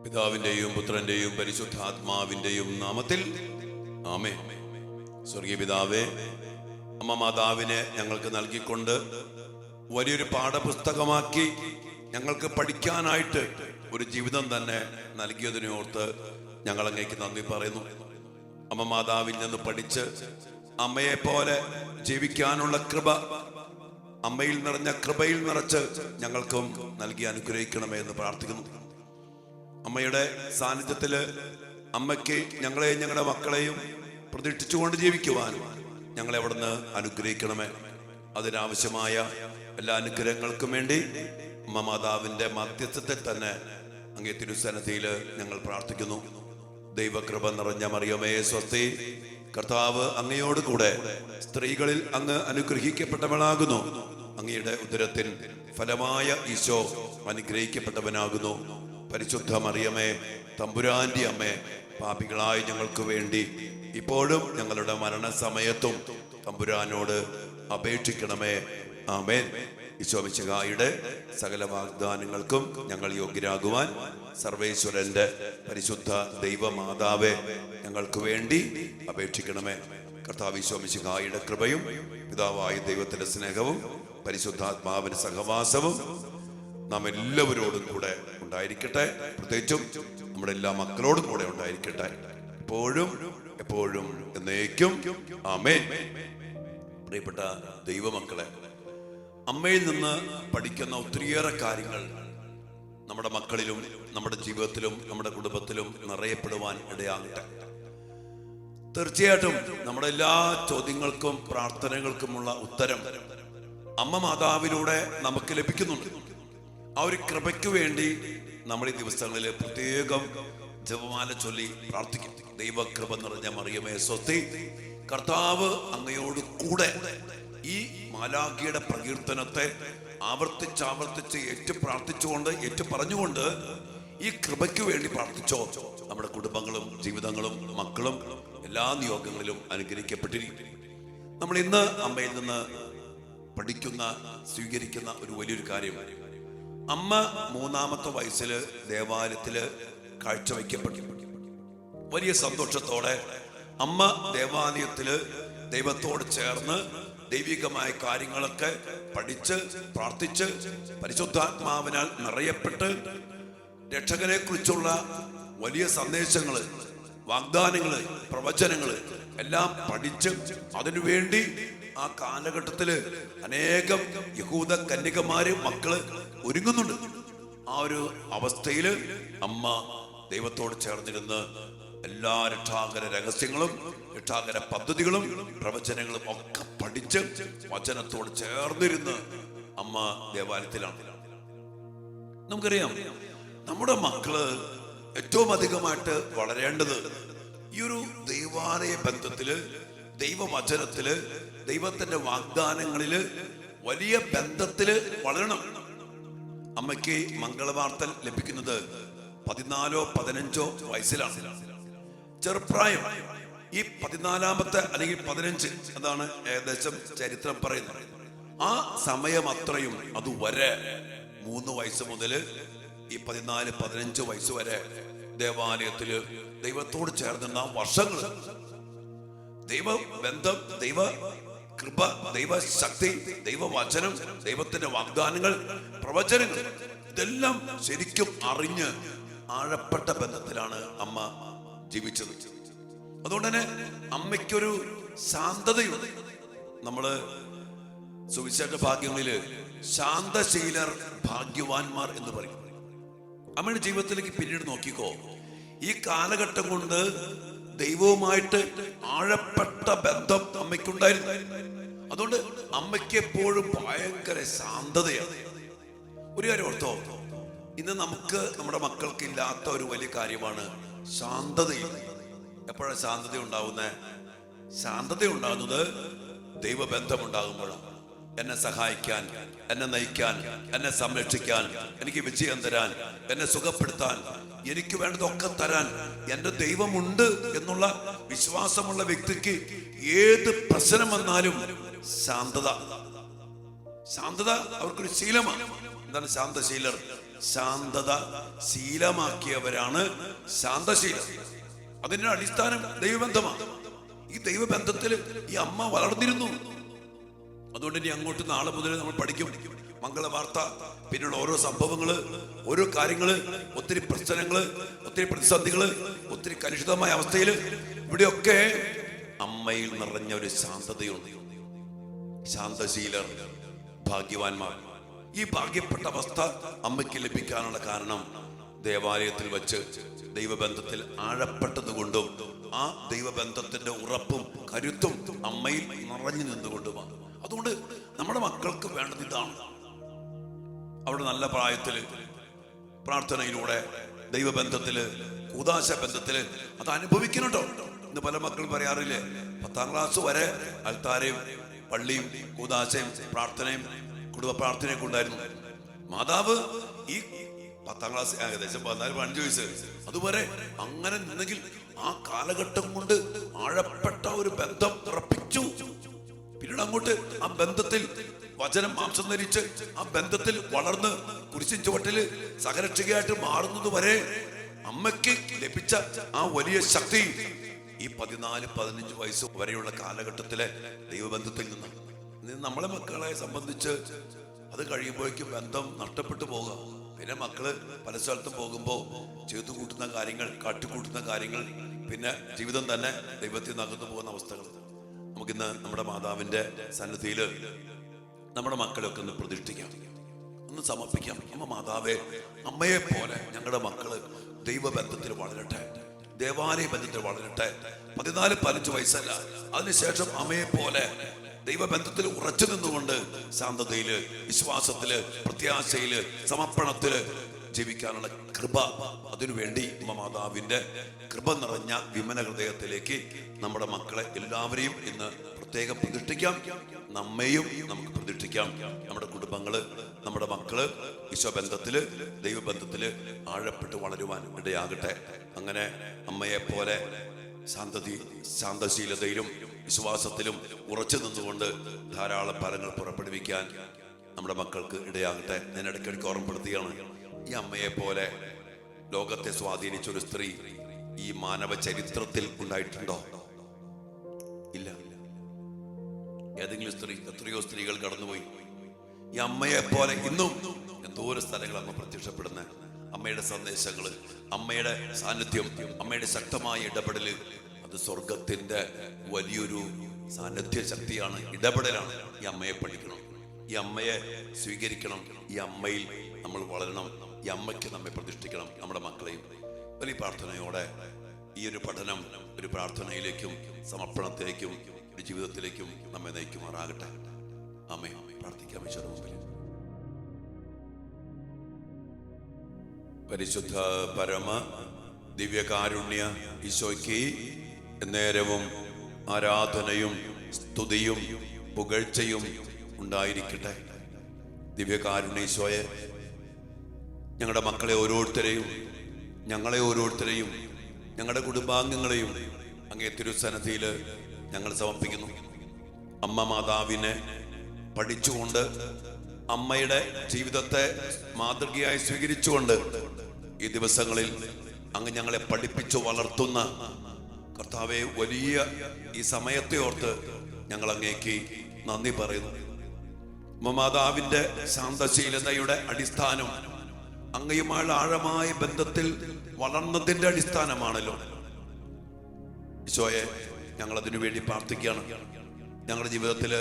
പിതാവിന്റെയും പുത്രന്റെയും പരിശുദ്ധാത്മാവിന്റെയും നാമത്തിൽ ആമേൻ. സ്വർഗീയ പിതാവേ, അമ്മ മാതാവിനെ ഞങ്ങൾക്ക് നൽകിക്കൊണ്ട് വലിയൊരു പാഠപുസ്തകമാക്കി ഞങ്ങൾക്ക് പഠിക്കാനായിട്ട് ഒരു ജീവിതം തന്നെ നൽകിയതിനെ ഓർത്ത് ഞങ്ങൾ അങ്ങേക്ക് നന്ദി പറയുന്നു. അമ്മ മാതാവിൽ നിന്ന് പഠിച്ച് അമ്മയെ പോലെ ജീവിക്കാനുള്ള കൃപ, അമ്മയിൽ നിറഞ്ഞ കൃപയിൽ നിറച്ച് ഞങ്ങൾക്കും നൽകി അനുഗ്രഹിക്കണമേ എന്ന് പ്രാർത്ഥിക്കുന്നു. അമ്മയുടെ സാന്നിധ്യത്തില് അമ്മയ്ക്ക് ഞങ്ങളെയും ഞങ്ങളുടെ മക്കളെയും പ്രതീക്ഷിച്ചുകൊണ്ട് ജീവിക്കുവാൻ ഞങ്ങളെ അവിടുന്ന് അനുഗ്രഹിക്കണമേ. അതിനാവശ്യമായ എല്ലാ അനുഗ്രഹങ്ങൾക്കും വേണ്ടി അമ്മ മാതാവിന്റെ മധ്യസ്ഥത്തിൽ തന്നെ അങ്ങേ തിരുസന്നിധിയിൽ ഞങ്ങൾ പ്രാർത്ഥിക്കുന്നു. ദൈവകൃപ നിറഞ്ഞ മറിയമേ സ്വസ്തി, കർത്താവ് അങ്ങയോട് കൂടെ സ്ത്രീകളിൽ അങ്ങ് അനുഗ്രഹിക്കപ്പെട്ടവനാകുന്നു. അങ്ങയുടെ ഉദരത്തിൻ ഫലമായ ഈശോ അനുഗ്രഹിക്കപ്പെട്ടവനാകുന്നു. പരിശുദ്ധ മറിയമേ, തമ്പുരാന്റെ അമ്മേ, പാപികളായ ഞങ്ങൾക്ക് വേണ്ടി ഇപ്പോഴും ഞങ്ങളുടെ മരണസമയത്തും തമ്പുരാനോട് അപേക്ഷിക്കണമേ. ആമേൻ. ഈശോ മിശിഹായുടെ സകല വാഗ്ദാനങ്ങൾക്കും ഞങ്ങൾ യോഗ്യരാകുവാൻ സർവേശ്വരന്റെ പരിശുദ്ധ ദൈവമാതാവേ, ഞങ്ങൾക്ക് വേണ്ടി അപേക്ഷിക്കണമേ. കർത്താവ് ഈശോ മിശിഹായുടെ കൃപയും പിതാവായ ദൈവത്തിന്റെ സ്നേഹവും പരിശുദ്ധാത്മാവിന്റെ സഹവാസവും നാം എല്ലാവരോടും കൂടെ ഉണ്ടായിരിക്കട്ടെ. പ്രത്യേകിച്ചും നമ്മുടെ എല്ലാ മക്കളോടും കൂടെ ഉണ്ടായിരിക്കട്ടെ, എപ്പോഴും എപ്പോഴും എന്നേക്കും. ആമേൻ. പ്രിയപ്പെട്ട ദൈവമക്കളെ, അമ്മയിൽ നിന്ന് പഠിക്കുന്ന ഒത്തിരിയേറെ കാര്യങ്ങൾ നമ്മുടെ മക്കളിലും നമ്മുടെ ജീവിതത്തിലും നമ്മുടെ കുടുംബത്തിലും നിറയപ്പെടുവാൻ ഇടയാകട്ടെ. തീർച്ചയായിട്ടും നമ്മുടെ എല്ലാ ചോദ്യങ്ങൾക്കും പ്രാർത്ഥനകൾക്കുമുള്ള ഉത്തരം അമ്മ മാതാവിലൂടെ നമുക്ക് ലഭിക്കുന്നുണ്ട്. ആ ഒരു കൃപയ്ക്ക് വേണ്ടി നമ്മൾ ഈ ദിവസങ്ങളിൽ പ്രത്യേകം ജപമാല ചൊല്ലി പ്രാർത്ഥിക്കും. ദൈവകൃപ നിറഞ്ഞ മറിയമേ സ്വസ്തി, കർത്താവ് അങ്ങയോട് കൂടെ. ഈ മാലാഖിയുടെ പ്രകീർത്തനത്തെ ആവർത്തിച്ച് ഏറ്റു പ്രാർത്ഥിച്ചുകൊണ്ട് ഏറ്റു പറഞ്ഞുകൊണ്ട് ഈ കൃപയ്ക്ക് വേണ്ടി പ്രാർത്ഥിച്ചോ, നമ്മുടെ കുടുംബങ്ങളും ജീവിതങ്ങളും മക്കളും എല്ലാ നിയോഗങ്ങളിലും അനുഗ്രഹിക്കപ്പെട്ടിരിക്കും. നമ്മൾ ഇന്ന് അമ്മയിൽ നിന്ന് പഠിക്കുന്ന സ്വീകരിക്കുന്ന ഒരു വലിയൊരു കാര്യം, അമ്മ 3-ാമത്തെ വയസ്സില് ദേവാലയത്തില് കാഴ്ചവെക്കപ്പെട്ടു. വലിയ സന്തോഷത്തോടെ അമ്മ ദേവാലയത്തില് ദൈവത്തോട് ചേർന്ന് ദൈവികമായ കാര്യങ്ങളൊക്കെ പഠിച്ച് പ്രാർത്ഥിച്ച് പരിശുദ്ധാത്മാവിനാൽ നിറയപ്പെട്ട് രക്ഷകനെ കുറിച്ചുള്ള വലിയ സന്ദേശങ്ങള്, വാഗ്ദാനങ്ങള്, പ്രവചനങ്ങള് എല്ലാം പഠിച്ച് അതിനുവേണ്ടി ആ കാലഘട്ടത്തില് അനേകം യഹൂദ കന്യകമാര് മക്കള് ഒരുങ്ങുന്നുണ്ട്. ആ ഒരു അവസ്ഥയില് അമ്മ ദൈവത്തോട് ചേർന്നിരുന്ന് എല്ലാ രക്ഷാകര രഹസ്യങ്ങളും രക്ഷാകര പദ്ധതികളും പ്രവചനങ്ങളും ഒക്കെ പഠിച്ച് വചനത്തോട് ചേർന്നിരുന്ന് അമ്മ ദേവാലയത്തിലാണ്. നമുക്കറിയാം, നമ്മുടെ മക്കള് ഏറ്റവും അധികമായിട്ട് വളരേണ്ടത് ഈ ഒരു ദൈവാലയ ബന്ധത്തില്, ദൈവവചനത്തില്, ദൈവത്തിന്റെ വാഗ്ദാനങ്ങളില് വലിയ ബന്ധത്തില് വളരണം. അമ്മയ്ക്ക് മംഗളവാർത്ത ലഭിക്കുന്നത് 14-15 വയസ്സിലാണ്. ചെറുപ്രായം. ഈ 14-ാമത്തെ അല്ലെങ്കിൽ 15, അതാണ് ഏകദേശം ചരിത്രം പറയുന്നത്. ആ സമയം അത്രയും അതുവരെ 3 വയസ്സ് മുതൽ ഈ 14-15 വയസ്സ് വരെ ദേവാലയത്തില് ദൈവത്തോട് ചേർന്ന വർഷങ്ങൾ, ദൈവബന്ധം, ദൈവ കൃപ, ദൈവശക്തി, ദൈവവചനം, ദൈവത്തിന്റെ വാഗ്ദാനങ്ങൾ, പ്രവചനങ്ങൾ, ഇതെല്ലാം ശരിക്കും അറിഞ്ഞ് ആഴപ്പെട്ട ബന്ധത്തിലാണ് അമ്മ ജീവിച്ചത്. അതുകൊണ്ട് തന്നെ അമ്മയ്ക്കൊരു ശാന്തതയുണ്ട്. നമ്മള് സുവിശേഷ ഭാഗ്യങ്ങളില് ശാന്തശീലർ ഭാഗ്യവാന്മാർ എന്ന് പറയും. അമ്മയുടെ ജീവിതത്തിലേക്ക് പിന്നീട് നോക്കിക്കോ, ഈ കാലഘട്ടം കൊണ്ട് ദൈവവുമായിട്ട് ആഴപ്പെട്ട ബന്ധം അമ്മയ്ക്കുണ്ടായിരുന്നു. അതുകൊണ്ട് അമ്മയ്ക്ക് എപ്പോഴും ഭയങ്കര ശാന്തതയാണ്. ഒരു കാര്യം ഓർത്തോ, ഇന്ന് നമുക്ക് നമ്മുടെ മക്കൾക്ക് ഇല്ലാത്ത ഒരു വലിയ കാര്യമാണ് ശാന്തതയില്ല. എപ്പോഴാണ് ശാന്തത ഉണ്ടാവുന്നത്? ശാന്തത ഉണ്ടാകുന്നത് ദൈവബന്ധം ഉണ്ടാകുമ്പോഴാണ്. എന്നെ സഹായിക്കാൻ, എന്നെ നയിക്കാൻ, എന്നെ സംരക്ഷിക്കാൻ, എനിക്ക് വിജയം തരാൻ, എന്നെ സുഖപ്പെടുത്താൻ, എനിക്ക് വേണ്ടതൊക്കെ തരാൻ എന്റെ ദൈവമുണ്ട് എന്നുള്ള വിശ്വാസമുള്ള വ്യക്തിക്ക് ഏത് പ്രശ്നം വന്നാലും ശാന്തത അവർക്കൊരു ശീലമാണ്. എന്താണ് ശാന്തശീലർ? ശാന്തത ശീലമാക്കിയവരാണ് ശാന്തശീലം. അതിന്റെ അടിസ്ഥാനം ദൈവബന്ധമാണ്. ഈ ദൈവബന്ധത്തിൽ ഈ അമ്മ വളർന്നിരുന്നു. അതുകൊണ്ട് ഇനി അങ്ങോട്ട് നാളെ മുതൽ നമ്മൾ പഠിക്കും മംഗളവാർത്ത, പിന്നെയുള്ള ഓരോ സംഭവങ്ങള്, ഓരോ കാര്യങ്ങള്, ഒത്തിരി പ്രശ്നങ്ങള്, ഒത്തിരി പ്രതിസന്ധികള്, ഒത്തിരി കലുഷിതമായ അവസ്ഥയില് ഇവിടെയൊക്കെ അമ്മയിൽ നിറഞ്ഞ ഒരു ശാന്തതയുണ്ട്. ശാന്തശീലർ ഭാഗ്യവാന്മാർ. ഈ ഭാഗ്യപ്പെട്ട അവസ്ഥ അമ്മയ്ക്ക് ലഭിക്കാനുള്ള കാരണം ദേവാലയത്തിൽ വെച്ച് ദൈവബന്ധത്തിൽ ആഴപ്പെട്ടത് കൊണ്ടും ആ ദൈവബന്ധത്തിന്റെ ഉറപ്പും കരുത്തും അമ്മയിൽ നിറഞ്ഞു നിന്നുകൊണ്ടുമാണ്. അതുകൊണ്ട് നമ്മുടെ മക്കൾക്ക് വേണ്ടത് ഇതാണ്. അവിടെ നല്ല പ്രായത്തില് പ്രാർത്ഥനയിലൂടെ ദൈവബന്ധത്തില് കൂദാശ ബന്ധത്തില് അത് അനുഭവിക്കണം കേട്ടോ. ഇന്ന് പല മക്കളും പറയാറില്ലേ, 10ാം ക്ലാസ് വരെ അൽത്താരയും പള്ളിയും കൂദാശയും പ്രാർത്ഥനയും കുടുംബ പ്രാർത്ഥനയൊക്കെ ഉണ്ടായിരുന്നു. മാതാവ് ഈ 10ാം ക്ലാസ് ഏകദേശം 14-15 വയസ്സ് അതുവരെ അങ്ങനെ നിന്നെങ്കിൽ ആ കാലഘട്ടം കൊണ്ട് ആഴപ്പെട്ട ഒരു ബന്ധം ഉറപ്പിച്ചു. പിന്നീട് അങ്ങോട്ട് ആ ബന്ധത്തിൽ വചനം മാംസം ധരിച്ച് ആ ബന്ധത്തിൽ വളർന്ന് കുരിശിൻ ചുവട്ടില് സഹരക്ഷകയായിട്ട് മാറുന്നത് വരെ അമ്മയ്ക്ക് ലഭിച്ച ആ വലിയ ശക്തി ഈ 14-15 വയസ്സ് വരെയുള്ള കാലഘട്ടത്തിലെ ദൈവബന്ധത്തിൽ നിന്നാണ്. നമ്മളെ മക്കളെ സംബന്ധിച്ച് അത് കഴിയുമ്പോഴേക്കും ബന്ധം നഷ്ടപ്പെട്ടു പോകുക. പിന്നെ മക്കള് പല സ്ഥലത്തും പോകുമ്പോൾ ചെയ്തു കൂട്ടുന്ന കാര്യങ്ങൾ, കാട്ടിക്കൂട്ടുന്ന കാര്യങ്ങൾ, പിന്നെ ജീവിതം തന്നെ ദൈവത്തിൽ നകന്നു പോകുന്ന അവസ്ഥകൾ. നമുക്കിന്ന് നമ്മുടെ മാതാവിന്റെ സന്നിധിയിൽ നമ്മുടെ മക്കളെയൊക്കെ ഒന്ന് പ്രതിഷ്ഠിക്കാം, ഒന്ന് സമർപ്പിക്കാം. അമ്മ മാതാവേ, അമ്മയെ പോലെ ഞങ്ങളുടെ മക്കള് ദൈവബന്ധത്തിൽ വളരട്ടെ, ദേവാലയ ബന്ധത്തിൽ വളരട്ടെ. 14-15 വയസ്സല്ല, അതിനുശേഷം അമ്മയെ പോലെ ദൈവബന്ധത്തിൽ ഉറച്ചു നിന്നുകൊണ്ട് ശാന്തതയില്, വിശ്വാസത്തില്, പ്രത്യാശയില്, സമർപ്പണത്തില് ജീവിക്കാനുള്ള കൃപ, അതിനുവേണ്ടി മാതാവിന്റെ കൃപ നിറഞ്ഞ വിമന ഹൃദയത്തിലേക്ക് നമ്മുടെ മക്കളെ എല്ലാവരെയും ഇന്ന് പ്രത്യേകം പ്രതിഷ്ഠിക്കാം. നമ്മെയും നമുക്ക് പ്രതിഷ്ഠിക്കാം. നമ്മുടെ കുടുംബങ്ങള്, നമ്മുടെ മക്കള് ഈശോബന്ധത്തില്, ദൈവബന്ധത്തില് ആഴപ്പെട്ട് വളരുവാൻ ഇടയാകട്ടെ. അങ്ങനെ അമ്മയെ പോലെ ശാന്തശീലതയിലും വിശ്വാസത്തിലും ഉറച്ചു നിന്നുകൊണ്ട് ധാരാളം ഫലങ്ങൾ പുറപ്പെടുവിക്കാൻ നമ്മുടെ മക്കൾക്ക് ഇടയാകട്ടെ. ഞാൻ ഇടയ്ക്കിടയ്ക്ക് ഓർമ്മപ്പെടുത്തുകയാണ്, ഈ അമ്മയെ പോലെ ലോകത്തെ സ്വാധീനിച്ചൊരു സ്ത്രീ ഈ മാനവ ചരിത്രത്തിൽ ഉണ്ടായിട്ടുണ്ടോ? ഇല്ല. ഏതെങ്കിലും സ്ത്രീ, എത്രയോ സ്ത്രീകൾ കടന്നുപോയി. ഈ അമ്മയെ പോലെ ഇന്നും എന്തോരം സ്ഥലങ്ങൾ അമ്മ പ്രത്യക്ഷപ്പെടുന്ന അമ്മയുടെ സന്ദേശങ്ങള്, അമ്മയുടെ സാന്നിധ്യം, അമ്മയുടെ ശക്തമായ ഇടപെടല്, അത് സ്വർഗത്തിന്റെ വലിയൊരു സാന്നിധ്യ ശക്തിയാണ്, ഇടപെടലാണ്. ഈ അമ്മയെ പഠിക്കണം, ഈ അമ്മയെ സ്വീകരിക്കണം, ഈ അമ്മയിൽ നമ്മൾ വളരണം, ഈ അമ്മയ്ക്ക് നമ്മെ പ്രതിഷ്ഠിക്കണം. നമ്മുടെ മക്കളെയും വലിയ പ്രാർത്ഥനയോടെ ഈ ഒരു പഠനം ഒരു പ്രാർത്ഥനയിലേക്കും സമർപ്പണത്തിലേക്കും ഒരു ജീവിതത്തിലേക്കും നമ്മെ നയിക്കുമാറാകട്ടെ. ആമേൻ. പ്രാർത്ഥിക്കാം ഈശോയുടെ മുമ്പിൽ. പരിശുദ്ധ പരമ ദിവ്യകാരുണ്യ ഈശോയ്ക്ക് നേരവും ആരാധനയും സ്തുതിയും പുകഴ്ചയും ഉണ്ടായിരിക്കട്ടെ. ദിവ്യകാരുണ്യ ഈശോയെ, ഞങ്ങളുടെ മക്കളെ ഓരോരുത്തരെയും, ഞങ്ങളെ ഓരോരുത്തരെയും, ഞങ്ങളുടെ കുടുംബാംഗങ്ങളെയും അങ്ങേ തിരുസന്നിധിയിൽ ഞങ്ങൾ സമർപ്പിക്കുന്നു. അമ്മ മാതാവിനെ പഠിച്ചുകൊണ്ട്, അമ്മയുടെ ജീവിതത്തെ മാതൃകയായി സ്വീകരിച്ചുകൊണ്ട് ഈ ദിവസങ്ങളിൽ അങ്ങ് ഞങ്ങളെ പഠിപ്പിച്ചു വളർത്തുന്ന കർത്താവെ, വലിയ ഈ സമയത്തെ ഓർത്ത് ഞങ്ങൾ അങ്ങേക്ക് നന്ദി പറയുന്നു. മാതാവിന്റെ ശാന്തശീലതയുടെ അടിസ്ഥാനം അങ്ങയുമായുള്ള ആഴമായ ബന്ധത്തിൽ വളർന്നതിന്റെ അടിസ്ഥാനമാണല്ലോ. ഈശോയെ, ഞങ്ങൾ അതിനു വേണ്ടി പ്രാർത്ഥിക്കുകയാണ്. ഞങ്ങളുടെ ജീവിതത്തില്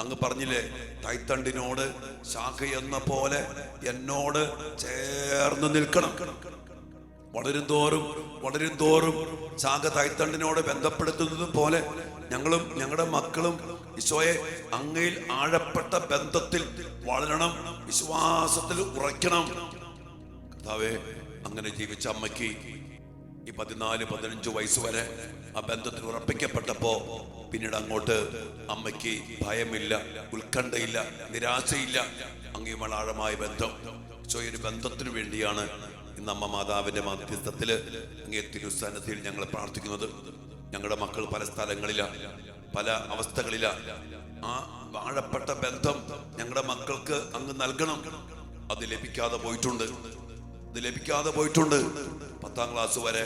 അങ്ങ് പറഞ്ഞില്ലേ, തൈത്തണ്ടിനോട് ശാഖ എന്ന പോലെ എന്നോട് ചേർന്ന് നിൽക്കണം. വളരും തോറും ശാഖ തൈത്തണ്ടിനോട് ബന്ധപ്പെടുത്തുന്നത് പോലെ ഞങ്ങളും ഞങ്ങളുടെ മക്കളും ഈശോയെ അങ്ങയിൽ ആഴപ്പെട്ട ബന്ധത്തിൽ വളരണം, വിശ്വാസത്തിൽ ഉറയ്ക്കണം. കർത്താവേ, അങ്ങനെ ജീവിച്ച അമ്മയ്ക്ക് ഈ 14-15 വയസ്സ് വരെ ആ ബന്ധത്തിൽ ഉറപ്പിക്കപ്പെട്ടപ്പോ പിന്നീട് അങ്ങോട്ട് അമ്മയ്ക്ക് ഭയമില്ല, ഉത്കണ്ഠയില്ല, നിരാശയില്ല. അങ്ങയുമായി ആഴമായ ബന്ധം. ഈശോയെ, ഒരു ബന്ധത്തിനു വേണ്ടിയാണ് ഇന്ന് അമ്മ മാതാവിന്റെ മധ്യസ്ഥത്തില് അങ്ങേ തിരുസന്നിധിയിൽ ഞങ്ങൾ പ്രാർത്ഥിക്കുന്നത്. ഞങ്ങളുടെ മക്കൾ പല സ്ഥലങ്ങളില, പല അവസ്ഥകളില. ആ ആഴപ്പെട്ട ബന്ധം ഞങ്ങളുടെ മക്കൾക്ക് അങ്ങ് നൽകണം. അത് ലഭിക്കാതെ പോയിട്ടുണ്ട്. 10ാം ക്ലാസ് വരെ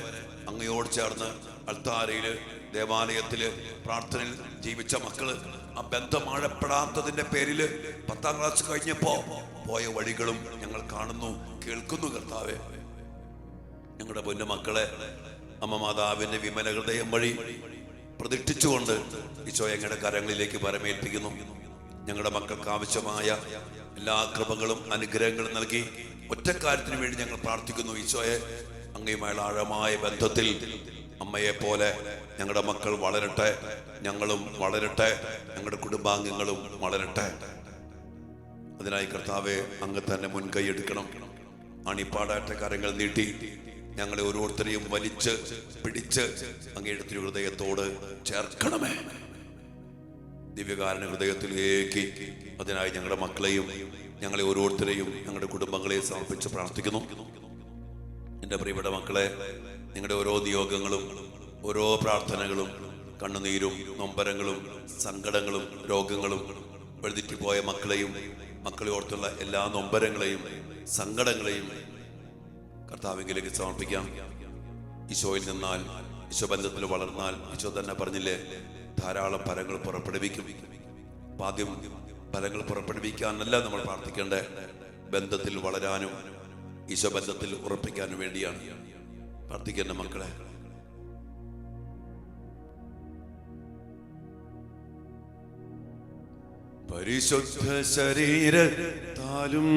അങ്ങയോട് ചേർന്ന് അൾത്താരയില് ദേവാലയത്തില് പ്രാർത്ഥനയിൽ ജീവിച്ച മക്കള് ആ ബന്ധം ആഴപ്പെടാത്തതിന്റെ പേരില് 10ാം ക്ലാസ് കഴിഞ്ഞപ്പോ പോയ വഴികളും ഞങ്ങൾ കാണുന്നു, കേൾക്കുന്നു. കർത്താവേ, ഞങ്ങളുടെ പൊന്നു മക്കളെ അമ്മ മാതാവിന്റെ വിമല ഹൃദയം വഴി പ്രതിഷ്ഠിച്ചുകൊണ്ട് ഈശോയെ ഞങ്ങളുടെ കരങ്ങളിലേക്ക് പരമേൽപ്പിക്കുന്നു. ഞങ്ങളുടെ മക്കൾക്ക് ആവശ്യമായ എല്ലാ കൃപകളും അനുഗ്രഹങ്ങളും നൽകി ഒറ്റക്കാര്യത്തിന് വേണ്ടി ഞങ്ങൾ പ്രാർത്ഥിക്കുന്നു. ഈശോയെ, അങ്ങയുമായുള്ള ആഴമായ ബന്ധത്തിൽ അമ്മയെ പോലെ ഞങ്ങളുടെ മക്കൾ വളരട്ടെ, ഞങ്ങളും വളരട്ടെ, ഞങ്ങളുടെ കുടുംബാംഗങ്ങളും വളരട്ടെ. അതിനായി കർത്താവെ, അങ്ങ് തന്നെ മുൻകൈ എടുക്കണം. അണിപ്പാടാറ്റ കരങ്ങൾ നീട്ടി ഞങ്ങളെ ഓരോരുത്തരെയും വലിച്ച് പിടിച്ച് അങ്ങയുടെ തിരുഹൃദയത്തോട് ചേർക്കണമേ, ദിവ്യകാരുണ്യ ഹൃദയത്തിലേക്ക്. അതിനായി ഞങ്ങളുടെ മക്കളെയും ഞങ്ങളെ ഓരോരുത്തരെയും ഞങ്ങളുടെ കുടുംബങ്ങളെയും സമർപ്പിച്ച് പ്രാർത്ഥിക്കുന്നു. എൻ്റെ പ്രിയപ്പെട്ട മക്കളെ, നിങ്ങളുടെ ഓരോ നിയോഗങ്ങളും ഓരോ പ്രാർത്ഥനകളും കണ്ണുനീരും നൊമ്പരങ്ങളും സങ്കടങ്ങളും രോഗങ്ങളും വഴുതിപ്പോയ മക്കളെയും മക്കളെ ഓർത്തുള്ള എല്ലാ നൊമ്പരങ്ങളെയും സങ്കടങ്ങളെയും കർത്താവിലേക്ക് സമർപ്പിക്കാം. ഈശോയിൽ നിന്നാൽ, ഈശോ ബന്ധത്തിൽ വളർന്നാൽ, ഈശോ തന്നെ പറഞ്ഞില്ലേ, ധാരാളം ഫലങ്ങൾ പുറപ്പെടുവിക്കും. അപ്പൊ ആദ്യം ഫലങ്ങൾ പുറപ്പെടുവിക്കാനല്ല നമ്മൾ പ്രാർത്ഥിക്കേണ്ടത്, ബന്ധത്തിൽ വളരാനും ഈശോ ബന്ധത്തിൽ ഉറപ്പിക്കാനും വേണ്ടിയാണ് പ്രാർത്ഥിക്കേണ്ട മക്കളെ. പരിശുദ്ധ ശരീരത്താലും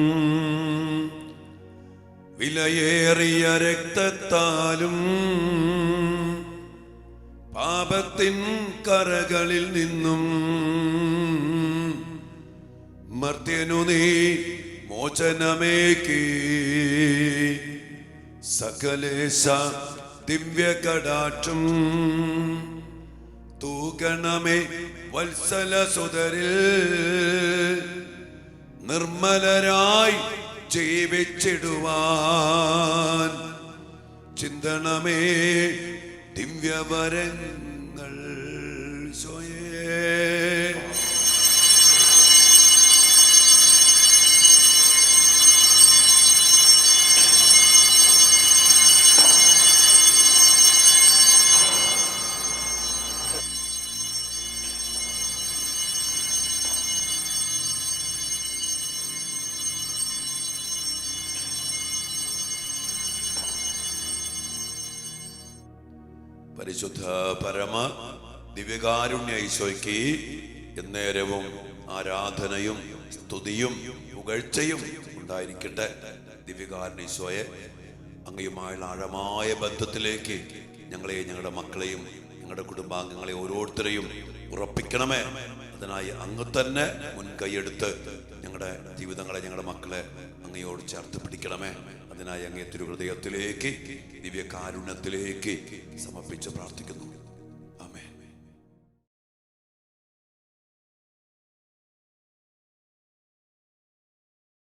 വിലയേറിയ രക്തത്താലും പാപത്തിൻ കറകളിൽ നിന്നും മർത്യനു നീ മോചനമേകി സകലേശ ദിവ്യകടാക്ഷം തൂകണമേ വത്സല സുതരിൽ നിർമ്മലരായി ജീവിച്ചിടുവാൻ ചിന്തണമേ ദിവ്യവരങ്ങൾ. സോയേ പരിശുദ്ധ പരമ ദിവ്യകാരുണ്യ ഈശോയ്ക്ക് എന്നേരവും ആരാധനയും സ്തുതിയും പുകഴ്ചയും ഉണ്ടായിരിക്കട്ടെ. ദിവ്യകാരുണ്യ ഈശോയെ, അങ്ങയുമായുള്ള ആഴമായ ബന്ധത്തിലേക്ക് ഞങ്ങളെയും ഞങ്ങളുടെ മക്കളെയും ഞങ്ങളുടെ കുടുംബാംഗങ്ങളെ ഓരോരുത്തരെയും ഉറപ്പിക്കണമേ. അതിനായി അങ്ങ് തന്നെ മുൻകൈയെടുത്ത് ഞങ്ങളുടെ ജീവിതങ്ങളെ, ഞങ്ങളുടെ മക്കളെ അങ്ങയോട് ചേർത്ത് പിടിക്കണമേ. അതിനായി അങ്ങേ തിരുഹൃദയത്തിലേക്ക്, ദിവ്യകാരുണ്യത്തിലേക്ക് സമർപ്പിച്ച് പ്രാർത്ഥിക്കുന്നു.